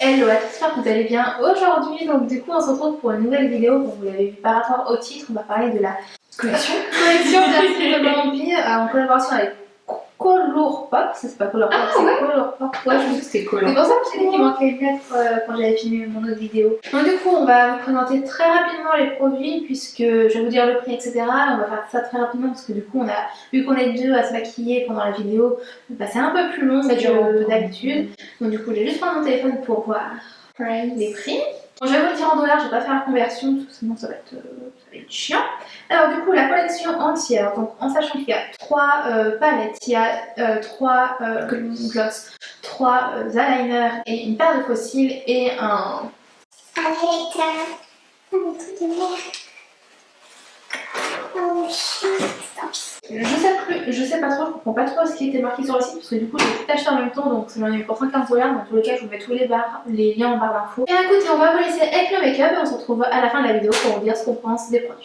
Hello, j'espère que vous allez bien aujourd'hui. Donc du coup on se retrouve pour une nouvelle vidéo. Comme vous l'avez vu par rapport au titre, on va parler de la collection de Bambi en collaboration avec Colourpop. Ça c'est pas Colourpop, c'est Colourpop. Ouais, je me suis dit que c'était Colourpop. C'est pour ça que j'ai dit qu'il manquait une lettre quand j'avais filmé mon autre vidéo. Donc du coup on va vous présenter très rapidement les produits puisque je vais vous dire le prix, etc. On va faire ça très rapidement parce que du coup vu qu'on est deux à se maquiller pendant la vidéo, bah, c'est un peu plus long que d'habitude. Donc du coup j'ai juste prendre mon téléphone pour voir les prix. Bon, je vais vous le dire en dollars, je vais pas faire la conversion parce que sinon ça va être chiant. Alors du coup la collection entière, donc en sachant qu'il y a 3 palettes, il y a 3 gloss, 3 eyeliners et une paire de fossiles et un lecteur. Oh le truc de merde. Oh shit. Je sais pas trop, je comprends pas trop ce qui était marqué sur le site parce que du coup j'ai tout acheté en même temps, donc j'en ai eu pour 50 $. Dans tous les cas je vous mets tous les liens en barre d'infos. Et écoutez, on va vous laisser avec le make-up et on se retrouve à la fin de la vidéo pour vous dire ce qu'on pense des produits.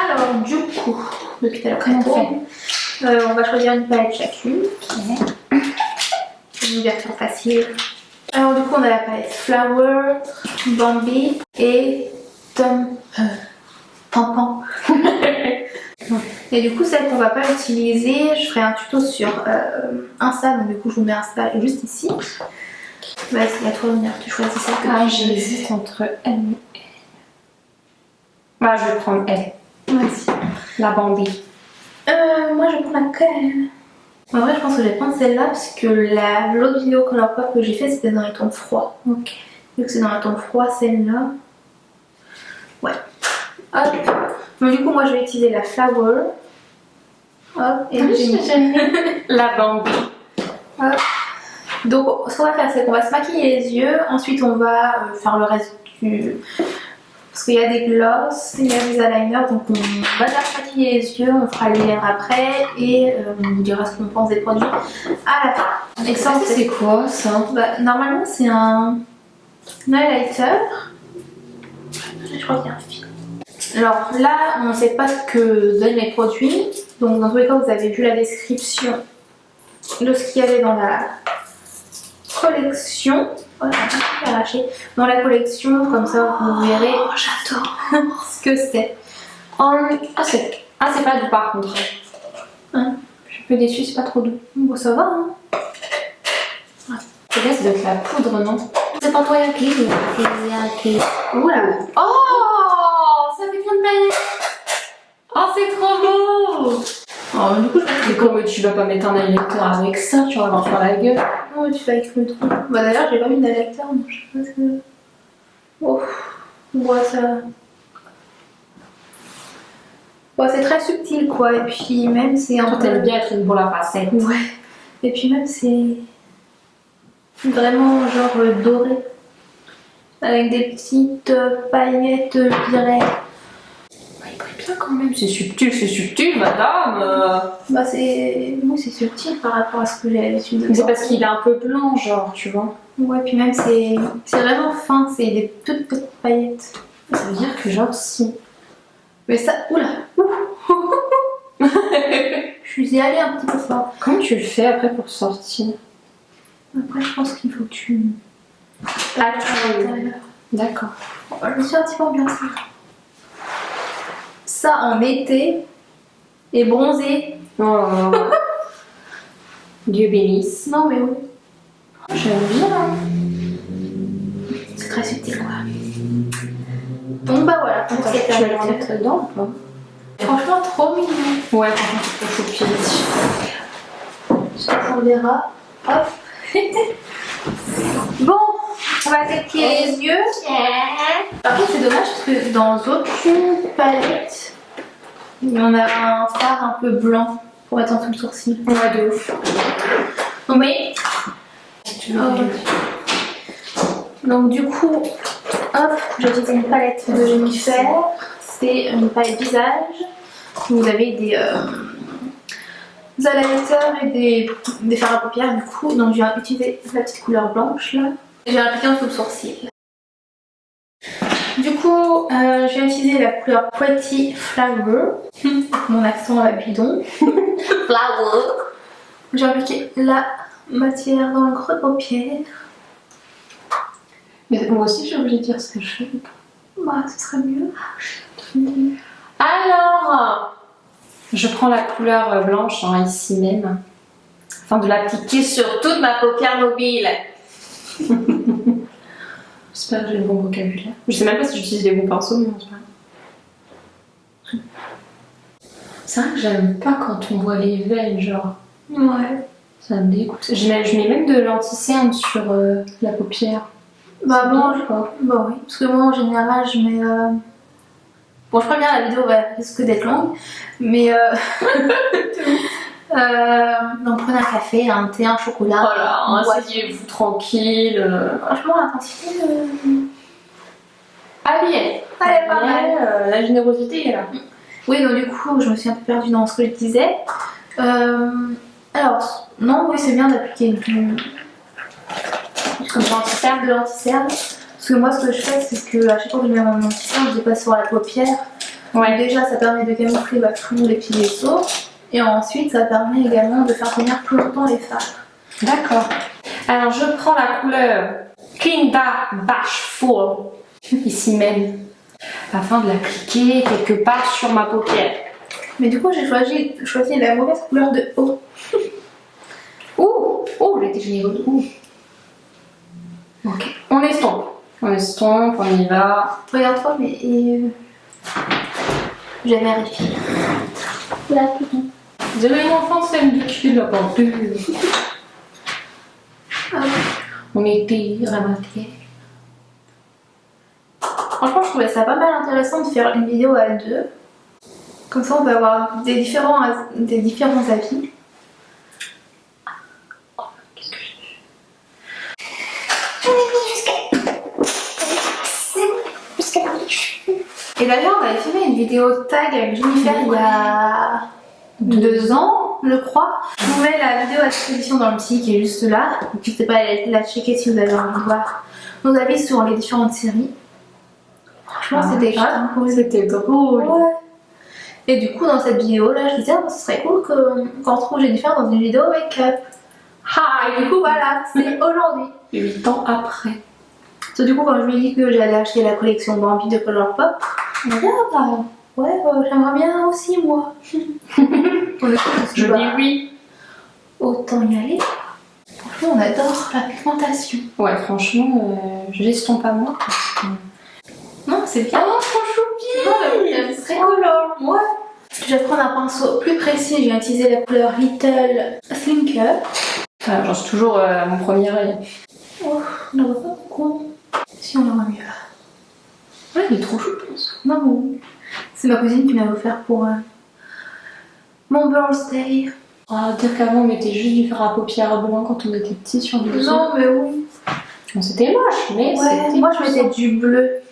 Alors du coup, depuis tout à l'heure on va choisir une palette chacune. Une ouverture facile. Alors du coup on a la palette Flower, Bambi et Pampan. Et du coup celle qu'on va pas utiliser, je ferai un tuto sur Insta, donc du coup je vous mets Insta juste ici. Bah c'est à toi d'honneur, tu choisis celle que j'hésite entre elle et elle. Bah je vais prendre elle. Vas-y. La Bambi. Moi je vais prendre laquelle? En vrai je pense que je vais prendre celle-là parce que l'autre vidéo Colourpop que j'ai fait c'était dans les tons froids. Ok. Vu que c'est dans les tons froids celle-là. Ouais. Hop. Donc du coup moi je vais utiliser la Flower. Hop. Et la Bambi. Hop. Donc ce qu'on va faire c'est qu'on va se maquiller les yeux. Ensuite on va faire le reste du... Parce qu'il y a des gloss, il y a des eyeliners, donc on va déjà se maquiller les yeux, on fera les lèvres après et on vous dira ce qu'on pense des produits à la fin. Et ça c'est quoi ça? Bah, normalement c'est un highlighter. Je crois qu'il y a un fil. Alors là on ne sait pas ce que donnent les produits, donc dans tous les cas vous avez vu la description de ce qu'il y avait dans la collection. Oh, j'ai arraché. Dans la collection, comme ça vous verrez. Oh, j'adore ce que c'est. Ah c'est pas doux par contre. Hein? Je suis un peu déçue, c'est pas trop doux. Bon ça va hein. Ouais. C'est là, ça doit être la poudre, non? C'est pas toi qui. Oula. Oh, ça fait plein de paillettes. Oh c'est trop beau. Oh, du coup, mais comment tu vas pas mettre un électeur avec ça? Tu vas avoir faire la gueule. Non, tu fais avec le trou. Bah d'ailleurs, j'ai pas mis d'électeur, donc je sais pas ce que... Oh, ouais, ça... Ouais, c'est très subtil, quoi. Et puis même, c'est un peu... T'aimes bien être une boule à facettes. Ouais. Et puis même, c'est... vraiment genre doré. Avec des petites paillettes, je dirais... Quand même, c'est subtil, madame. Bah c'est... Oui, c'est subtil par rapport à ce que j'ai l'habitude de voir. C'est parce qu'il est un peu blanc, genre, tu vois. Ouais, puis même c'est vraiment fin, c'est des toutes petites paillettes. Ça veut dire que genre si... Mais ça... Oula. Je suis allée un petit peu fort. Comment tu le fais après pour sortir? Après je pense qu'il faut que tu... Ah, d'accord. Je me suis un petit peu ambiancée. Ça en été et bronzé. Oh. Dieu bénisse. Non mais oui. J'aime bien. C'est très subtil quoi. Donc bah voilà. Donc tu vas le remettre dedans ou pas? Franchement trop mignon. Ouais, franchement c'est trop choupi. On verra. Hop. Bon, on va s'épiler les yeux. Par contre c'est dommage parce que dans aucune palette on a un fard un peu blanc pour mettre en dessous le sourcil. Ouais, de ouf. Donc mais... Donc du coup, hop, j'ai utilisé une palette de Jennifer. C'est une palette visage. Vous avez des highlighters et des fards à paupières du coup. Donc je vais utiliser la petite couleur blanche là. J'ai appliqué en dessous le sourcil. Du coup, coup, je vais utiliser la couleur Pretty Flower. Mon accent à bidon. Flower. J'ai appliqué la matière dans le creux de paupière. Mais moi aussi j'ai oublié de dire ce que je fais. Bah, ce serait mieux. Alors, je prends la couleur blanche hein, ici même, afin de l'appliquer sur toute ma paupière mobile. J'espère que j'ai le bon vocabulaire. Je sais même pas si j'utilise les bons pinceaux, mais c'est pas grave. C'est vrai que j'aime pas quand on voit les veines, genre. Ouais. Ça me dégoûte. Je mets même de l'anti-cerne sur la paupière. Bah bon, Quoi. bah oui. Parce que moi en général je mets. Bon, je crois bien la vidéo va risque d'être longue, mais donc prenez un café, un thé, un chocolat. Voilà, asseyez-vous tranquille. Franchement, l'intensité. Allez, Elle est pas mal. la générosité est là. Oui, donc du coup, je me suis un peu perdue dans ce que je disais. Alors, non, oui, c'est bien d'appliquer comme l'anti-cerne, de l'anti-cerne. Parce que moi, ce que je fais, c'est que à chaque fois que je mets mon anti-cerne, je dépasse sur la paupière. Ouais. Donc déjà, ça permet de camoufler tous les petits vaisseaux. Et ensuite, ça permet également de faire tenir plus longtemps les fards. D'accord. Alors, je prends la couleur Kinda Bashful, ici même, afin de l'appliquer quelque part sur ma paupière. Mais du coup, j'ai choisi la mauvaise couleur de haut. Ouh, j'ai été généreuse. Ok, on estompe. On y va. Regarde-toi, mais. Je vérifie. Là, tout bon. Vous avez une enfance scène du cul, la peinture. On était ramassés. Franchement, je trouvais ça pas mal intéressant de faire une vidéo à deux. Comme ça, on peut avoir des différents avis. Qu'est-ce que j'ai Et d'ailleurs, on avait filmé une vidéo tag avec Jennifer il y a 2 ans, je crois. Je vous mets la vidéo à disposition dans le petit qui est juste là. N'hésitez pas à la checker si vous avez envie de voir nos avis sur les différentes séries. Franchement, c'était grave. C'était drôle. Ouais. Et du coup, dans cette vidéo là, je disais, ce serait cool qu'on retrouve Jennifer dans une vidéo make-up. Et du coup, voilà, c'est aujourd'hui. 8 ans après. So, du coup, quand je lui ai dit que j'allais acheter la collection Bambi de Colourpop, elle m'a dit, j'aimerais bien aussi, moi. Je dis oui. Autant y aller. Franchement, on adore la pigmentation. Ouais, franchement, je l'estompe pas moi. Parce que... Non, c'est bien. Oh, trop choupi! C'est très color. Ouais. Je vais prendre un pinceau plus précis. Je vais utiliser la couleur Little Thinker. Enfin, j'en suis toujours à mon premier œil. Oh, on n'en voit pas beaucoup. Si, on en voit mieux. Ouais, il est trop chou, je pense. Non, bon. C'est ma cousine qui m'a offert pour mon birthday. Ah, dire qu'avant on mettait juste du fard à paupières blanc quand on était petit sur les yeux. Non, mais oui. Bon, c'était moche, mais c'était. Moi, je mettais du bleu.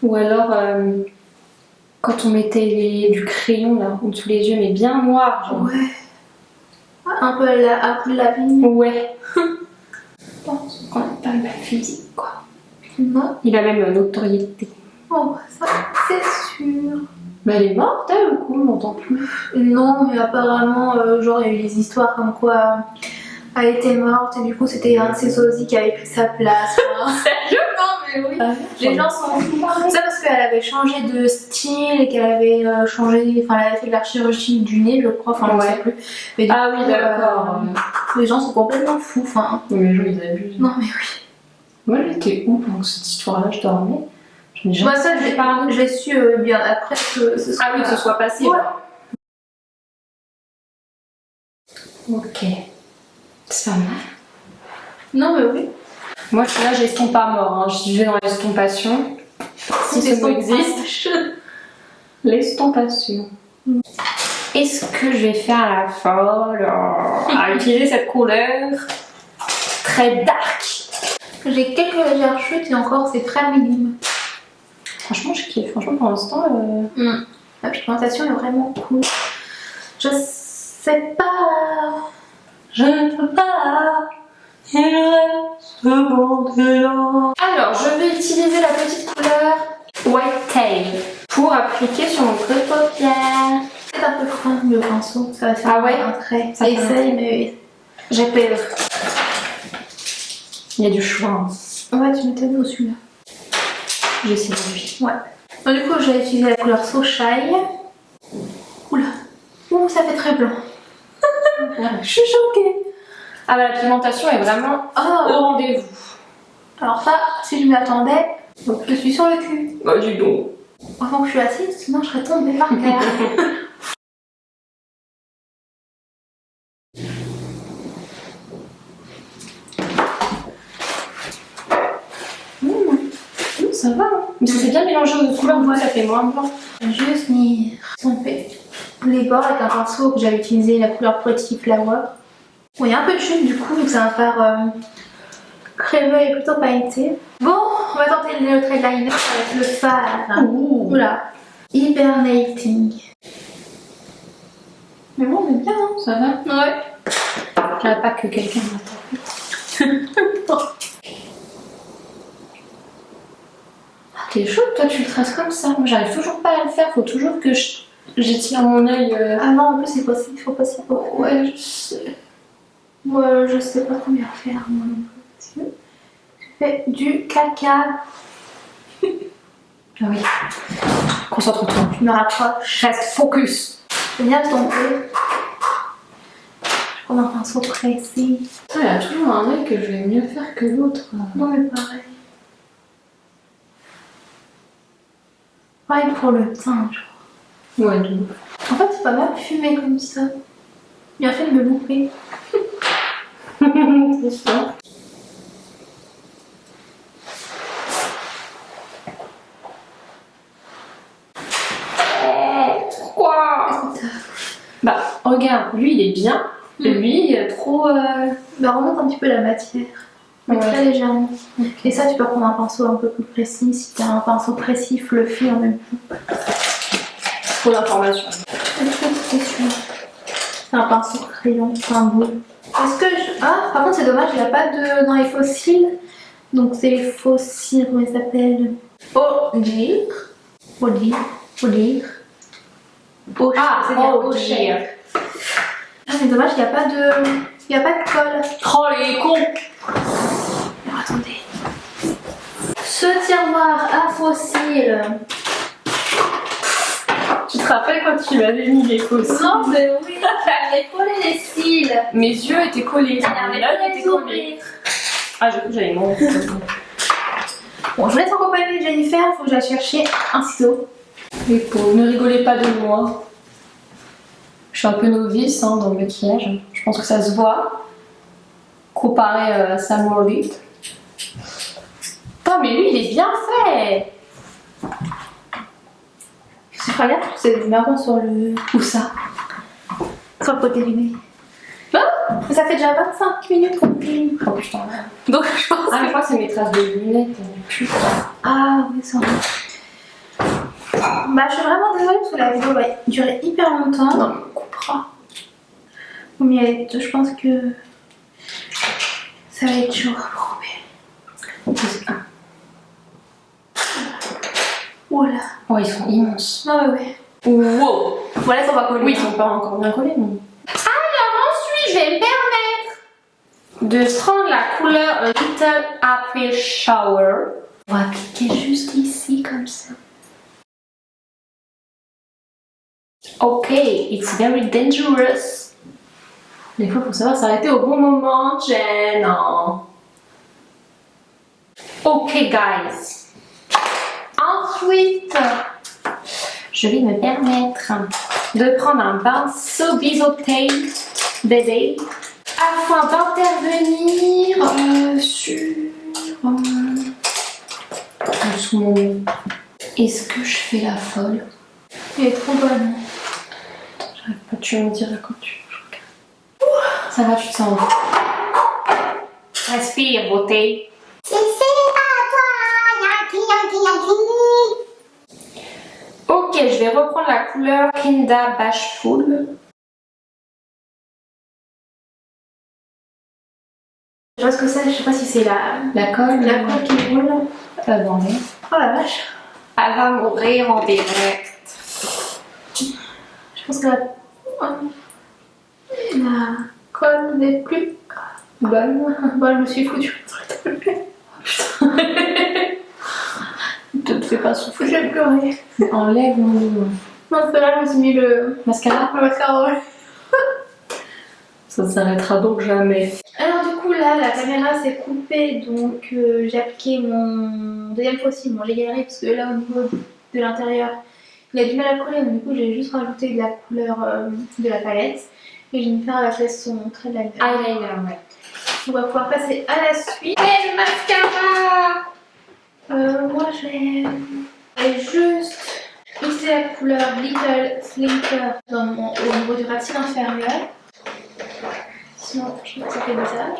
Ou alors, quand on mettait du crayon là, en dessous les yeux, mais bien noir. Genre. Ouais. Un peu la vigne. Ouais. Je pense qu'on n'a pas le même physique, quoi. Non. Il a même notoriété. Oh, ça, c'est sûr. Mais elle est morte, elle, ou quoi? On n'entend plus. Non, mais apparemment, genre, il y a eu des histoires comme quoi elle était morte et du coup, c'était un de ses sosies qui avait pris sa place. Sérieux? Non, mais oui. Les gens sont fous. Ça parce qu'elle avait changé de style et qu'elle avait elle avait fait de la chirurgie du nez, je crois, enfin, je sais plus. Mais du Ah oui, d'accord. les gens sont complètement fous, enfin. Non, mais les gens, ils abusent. Non, mais oui. Moi, j'étais où pendant cette histoire-là? Je dormais. Moi, ça, je l'ai su bien après que ce soit. Ah oui, que ce soit passé. Ouais. Ok. C'est pas mal. Non, mais oui. Moi, là, j'estompe pas mort. Hein. J'y vais dans l'estompation. Si ce mot existe. L'estompation. Est-ce que je vais faire la folle à utiliser cette couleur très dark? J'ai quelques légères chutes et encore, c'est très minime. Franchement, je kiffe. Franchement, pour l'instant... La pigmentation est vraiment cool. Je sais pas... Je ne peux pas. Il reste ce monde-là. Alors, je vais utiliser la petite couleur White Tail pour appliquer sur mon creux de paupière. C'est un peu fin le pinceau, ça va faire un trait. Ça essaye, mais j'ai peur. Il y a du choix. Ouais, tu m'étonnes au celui-là. J'essaie de lui. Ouais. Donc, du coup, j'ai utilisé la couleur So Shy. Oula. Ouh, ça fait très blanc. Je suis choquée. Ah bah, la pigmentation est vraiment au rendez-vous. Alors ça, si je m'y attendais, je suis sur le cul. Bah, du donc. Avant que je suis assise, sinon je serais tombée par terre. Ça va, hein. Mais ça s'est bien mélangé aux autres couleurs, ça fait moins blanc. Juste venir tremper les bords avec un pinceau que j'avais utilisé, la couleur Pretty Flower. Bon, il y a un peu de chute du coup, donc ça va faire crémeux et plutôt pailleté. Bon, on va tenter le trait de liner avec le fard. Oula, Hibernating. Mais bon, on est bien, hein. Ça va? Ouais. Je dirais pas que quelqu'un m'attend. T'es chaude, toi tu le traces comme ça. Moi j'arrive toujours pas à le faire, faut toujours que j'étire mon œil. Ah non, en plus c'est possible, il faut pas s'y beaucoup. Ouais, je sais. Moi je sais pas combien faire moi non plus. Parce que je fais du caca. Ah oui. Concentre-toi. Je me rapproche. Reste focus. Je vais bien tomber. Je prends un pinceau précis. Il y a toujours un œil que je vais mieux faire que l'autre. Non mais pareil. Pareil pour le teint, genre. Ouais, de ouf. En fait, c'est pas mal fumé comme ça. Bien fait de me louper. C'est ça. Pourquoi? Bah, regarde, lui il est bien. Lui, il est trop. Bah, remonte un petit peu la matière. Mais très légèrement. Et ça, tu peux prendre un pinceau un peu plus précis. Si tu as un pinceau précis, fluffy en même temps. Trop d'informations. C'est un pinceau crayon, c'est un boule. Est-ce que je... Ah, par contre, c'est dommage, il n'y a pas de... dans les fossiles. Donc, c'est les fossiles, comment ils s'appellent? Odir. Ah, c'est Odir. Ah, mais dommage, il n'y a pas de... Il n'y a pas de colle. Oh, les cons! Alors, attendez. Ce tiroir à fossiles. Tu te rappelles quand tu m'avais mis les fossiles? Non, mais oui, j'avais collé les cils. Mes yeux étaient collés. J'avais Là, pas ils étaient les collés. ouvrir. Ah, j'avais mon. Bon, je vous laisse accompagner Jennifer, il faut que j'aille chercher un ciseau. Les pauvres, ne rigolez pas de moi. Je suis un peu novice dans le maquillage. Je pense que ça se voit. Comparé à Sam Worley. Ah, mais lui, il est bien fait! Je regarde, c'est marron sur le... Où ça? Sur le côté du nez. Ah, mais ça fait déjà 25 minutes qu'on filme. oh putain. Donc je pense Ah, mais je crois que c'est mes traces de lunettes. Putain. Ah oui, ça va. Bah, je suis vraiment désolée parce que la vidéo va durer hyper longtemps. Non, mais on coupera. Mais je pense que ça va être chaud à couper. Voilà. Oh, ils sont immenses. Ah ouais. Wow! Voilà, ça va coller. Oui, ils sont pas encore bien collés, mais. Alors ensuite, je vais me permettre de prendre la couleur Little April Shower. On va appliquer juste ici, comme ça. Ok, it's very dangerous. Des fois, il faut savoir s'arrêter au bon moment, Jen. Ok, guys. Ensuite, je vais me permettre de prendre un pinceau biseauté bébé afin d'intervenir sous mon nez. Est-ce que je fais la folle? Elle est trop bonne. J'arrive pas, tu me diras quand tu regardes. Ça va, tu te sens où? Respire, beauté. Ok, je vais reprendre la couleur Kinda Bashful. Je vois ce que c'est, je sais pas si c'est La colle. la colle qui roule. Attendez. Oh la vache. Elle va mourir en direct. Je pense que la colle n'est plus bonne. Bon, je me suis foutue. Ne te fais pas souffler. Je vais pleurer. Enlève mon Non, c'est là, je me suis mis le mascara. mascara. Ouais. Ça ne s'arrêtera donc jamais. Alors du coup là la caméra s'est coupée donc j'ai appliqué mon deuxième faux cil, bon j'ai galéré parce que là au niveau de l'intérieur il a du mal à coller donc du coup j'ai juste rajouté de la couleur de la palette et j'ai mis faire à la place son trait de liner. Eyeliner, ouais. On va pouvoir passer à la suite. Et le mascara moi j'ai juste utilisé la couleur Little Slinker au niveau du racine inférieur. Sinon, je trouve que ça fait bizarre.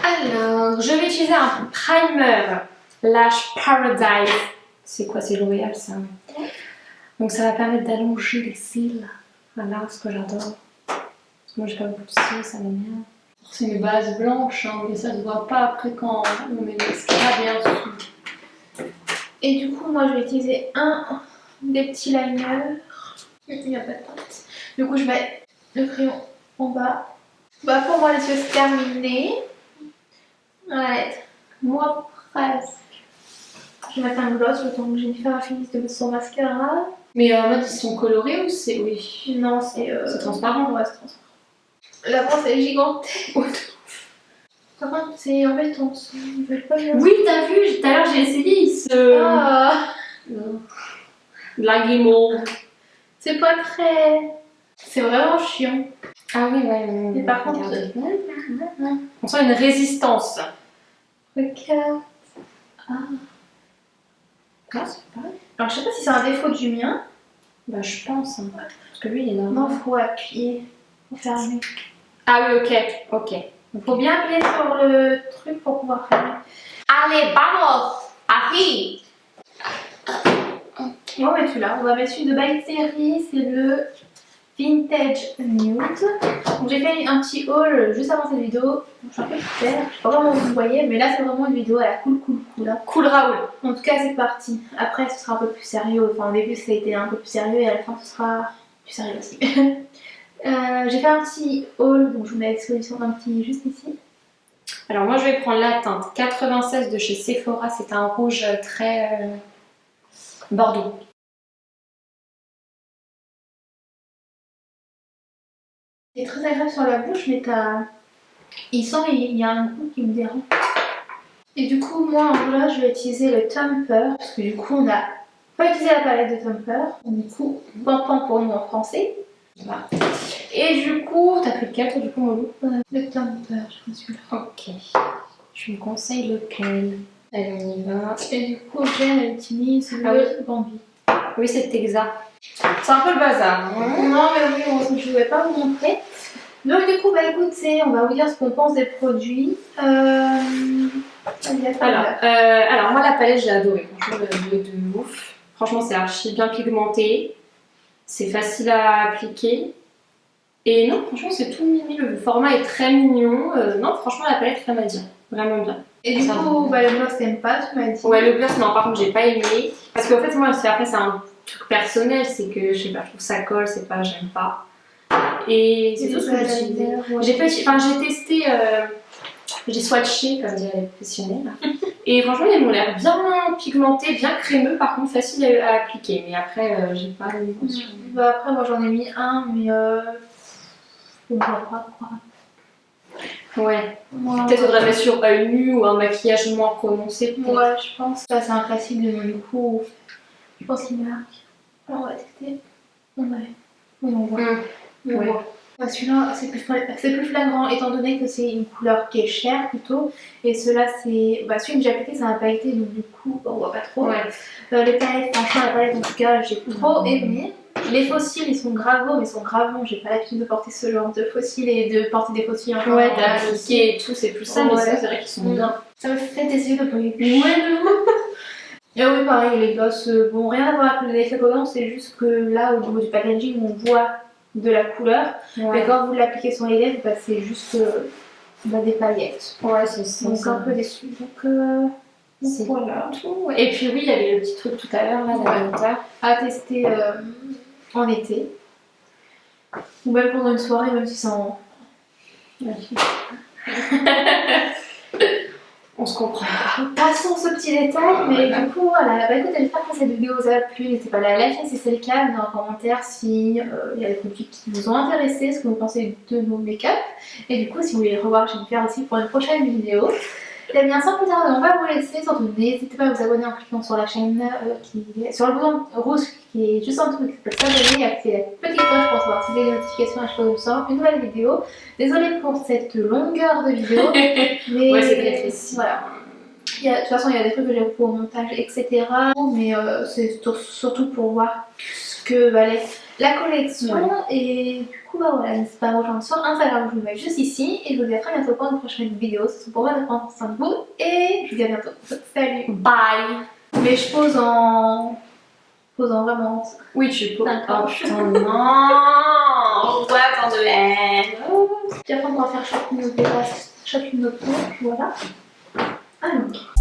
Alors, je vais utiliser un primer Lash Paradise. C'est quoi, c'est L'Oréal ça? Donc ça va permettre d'allonger les cils. Voilà, ce que j'adore. Parce que moi j'ai pas beaucoup de cils, ça m'énerve. C'est une base blanche, hein, mais ça ne se voit pas après quand on met le mascara bien dessus. Et du coup, moi je vais utiliser un des petits liners. Il n'y a pas de teinte. Du coup, je mets le crayon en bas. Bah, pour moi, les yeux c'est terminé. Ouais, moi presque. Je vais mettre un gloss le temps que Jennifer finisse de mettre son mascara. Mais en mode ils sont colorés ou c'est. Oui. Non, c'est transparent. Ouais, c'est transparent. La brosse est gigantesque. Par contre, c'est embêtant. Ils veulent pas bien. Oui, t'as vu, tout à l'heure j'ai essayé, il se. Ah, La guimauve. c'est pas très. C'est vraiment chiant. Ah oui, ouais. Mais par contre, on sent une résistance. regarde. Ah. Ah, c'est pas. Alors, je sais pas si c'est un défaut du mien. Bah, je pense. Hein. Parce que lui, il est Non, normal. faut appuyer. Faut fermer. Ah oui, ok. Faut bien appuyer sur le truc pour pouvoir fermer. Allez, vamos! Arrive! Bon, mais tu l'as. On va mettre celui de By Theory. C'est le Vintage Nude. Donc, j'ai fait un petit haul juste avant cette vidéo. Je suis un peu fière. Je sais pas comment vous voyez, mais là, c'est vraiment une vidéo à la cool. Hein. Cool Raoul. En tout cas, c'est parti. Après, ce sera un peu plus sérieux. Enfin, au début, ça a été un peu plus sérieux et à la fin, ce sera plus sérieux aussi. J'ai fait un petit haul, donc je vous mets à disposition d'un petit juste ici. Alors, moi, je vais prendre la teinte 96 de chez Sephora. C'est un rouge très bordeaux. C'est très agréable sur la bouche, mais il y a un goût qui me dérange. Et du coup, moi, en là, je vais utiliser le Thumper, parce que du coup, on n'a pas utilisé la palette de Thumper. Donc, du coup, pan pour nous en français. Voilà. Et du coup, T'as pris lequel, toi, du coup, Molou? le Thumper, je pense celui-là. Ok. Je me conseille lequel? Allez, on y va. Et du coup, elle utilise le Bambi. Oui, c'est exact. C'est un peu le bazar. Hein. Non, mais oui, je ne vais pas vous montrer. Donc, du coup, bah écoutez, on va vous dire ce qu'on pense des produits. Alors, moi, la palette, j'ai adoré. Franchement, de ouf. Franchement, c'est archi bien pigmenté. C'est facile à appliquer. Et non, franchement, c'est tout mimi. Le format est très mignon. Non, franchement, la palette, rien à dire. Vraiment bien. Et du coup, bah, le gloss, t'aimes pas, tu m'as dit. Ouais, le gloss, non, par contre, j'ai pas aimé. Parce qu'en fait, moi, après, c'est un truc personnel. C'est que, je sais pas, je trouve ça colle, c'est pas, j'aime pas. Et c'est tout ce que j'ai utilisé. J'ai testé, j'ai swatché, comme dirait les professionnels. Et franchement, ils m'ont l'air bien pigmentés, bien crémeux, par contre, facile à appliquer. Mais après, j'ai pas l'émotion. Bah, après, moi, j'en ai mis un, mais je ne vois pas quoi. Ouais. Moi, Peut-être faudrait mettre sur œil nu ou un maquillage moins prononcé. Ouais, je pense. Ça, c'est un classique de mon coup. Je pense qu'il marque. Alors, on va tester. On voit. On voit. Bah, celui-là, c'est plus flagrant, étant donné que c'est une couleur qui est chère plutôt. Et celui-là, c'est. Bah, celui que j'ai appliqué, c'est un pailleté, donc du coup, on voit pas trop. Ouais. Les palettes, franchement, la palette, en tout cas, j'ai trop aimé. Les fossiles, ils sont gravos, mais ils sont gravants. J'ai pas l'habitude de porter ce genre de fossiles et de porter des fossiles en Ouais, d'appliquer et tout, c'est plus ça, mais ouais. c'est vrai qu'ils sont bien. Ça me fait des yeux de bruit. Ouais, Et oui, pareil, les glosses, bon, rien à voir avec l'effet collant, c'est juste que là, au niveau du packaging, on voit de la couleur. Mais Ouais, quand vous l'appliquez sur les lèvres, bah, c'est juste des paillettes. ouais c'est ça. Donc un peu déçue. Donc C'est voilà. tout. Et puis oui, il y avait le petit truc tout à l'heure, là, la hauteur. À tester en été. Ou même pendant une soirée, même si c'est en... On se comprend. Passons ce petit détail, mais du coup voilà, bah écoutez, j'espère que cette vidéo vous a plu, n'hésitez pas à la liker si c'est le cas, mettez en commentaire si il y a des produits qui vous ont intéressé, ce que vous pensez de nos make-up, et du coup si vous voulez revoir, je vais le faire aussi pour une prochaine vidéo. Et bien sans plus tarder, on va vous laisser, surtout n'hésitez pas à vous abonner en cliquant sur la chaîne, sur le bouton rouge qui est juste en dessous, qui s'appelle s'abonner, et activer la petite cloche pour savoir toutes les notifications à chaque fois que je sors une nouvelle vidéo. Désolée pour cette longueur de vidéo, mais Ouais, c'est très triste. voilà. De toute façon, il y a des trucs que j'ai beaucoup au montage, etc. Mais c'est surtout pour voir ce que valait la collection. Ouais. Et du coup, bah voilà, n'hésitez pas à me rejoindre sur Instagram, je vous le mets juste ici. Et je vous dis à très bientôt pour une prochaine vidéo. C'est tout pour moi de prendre soin de vous. Et je vous dis à bientôt. Salut! Bye. Mais je pose en. Posant vraiment. Oui, tu peux. D'accord. Oh putain, non. Ouais, attends de Puis après, on va faire chacune notre tour, puis voilà. Alors.